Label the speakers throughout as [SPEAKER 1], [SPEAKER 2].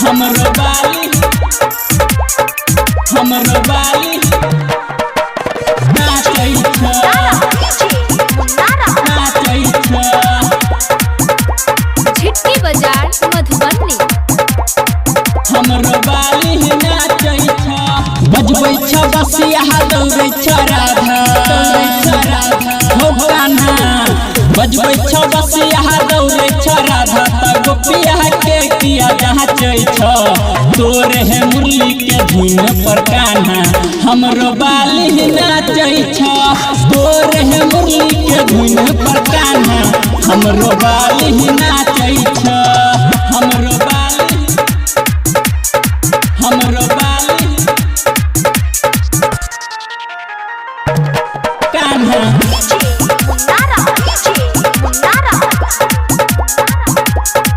[SPEAKER 1] हमरो बाली नाचै छ
[SPEAKER 2] झिटकी बाजार मधुबनी।
[SPEAKER 1] हमरो बाली नाचै छ बजबै छ बसिया दौड़ै छ राधा हो कान्हा बजबै छ बसिया दौड़ै छ राधा त गोपिया के किया नाचै छ तोरे है मुरली के धुन पर कान्हा हमरो बाली नाचै छ तोरे है मुरली के धुन पर कान्हा हमरो बाली नाचै छ हमरो बाली कान्हा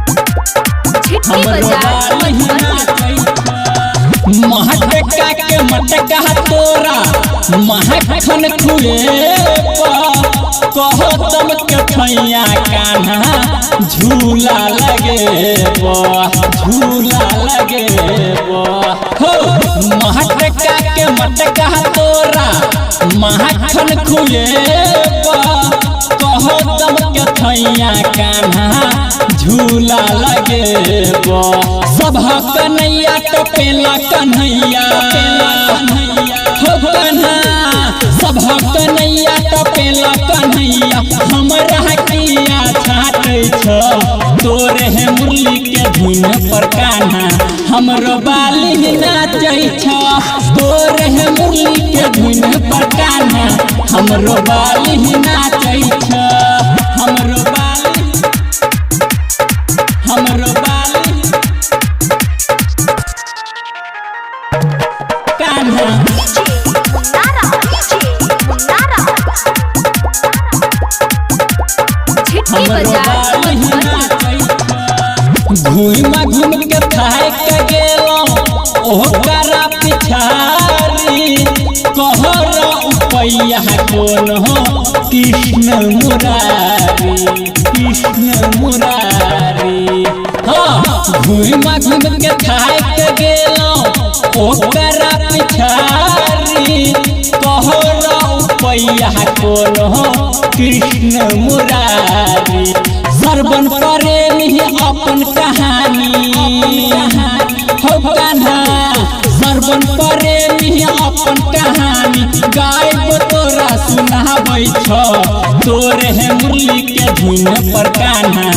[SPEAKER 2] झिटकी बाजार मधुबनी।
[SPEAKER 1] महटका के मटका तोरा महखन खुए कहो तम के फैया कान्हा झूला लगे हो महटका के मटका तोरा महखन खुए कहो तम के फैया कान्हा झूला लगे सब कन्हैया टपेला कन्हैया हो कन्हा सब कन्हैया टपेला कन्हैया हमरा किया छाटै छ तोरे है मुरली के धुन पर कान्हा हमरो बाली नाचै छ तोरे है मुरली के धुन पर कान्हा हमरो बाली नाचै छ हमरो बाली कान्हा
[SPEAKER 2] झिटकी बाजार मधुबनी।
[SPEAKER 1] घूम के थाक गेलो ओकरा पिछारी कहर उपैया कोन हो कृष्ण मुरारी हाँ घूम के थाक गेलो ओकरा पिछारी कहर उपैया कोन हो कृष्ण मुरारी सरवन प्रेमी अपन कहानी हो कान्हा सरवन प्रेमी अपन कहानी गायब तोरा सुनाबै छ तोरे है मुरली के धुन पर कान्हा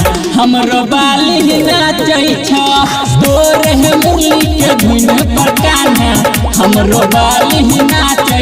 [SPEAKER 1] हमरो बाली नाचै छ तोरे है मुरली के धुन पर कान्हा हमरो बाली नाचै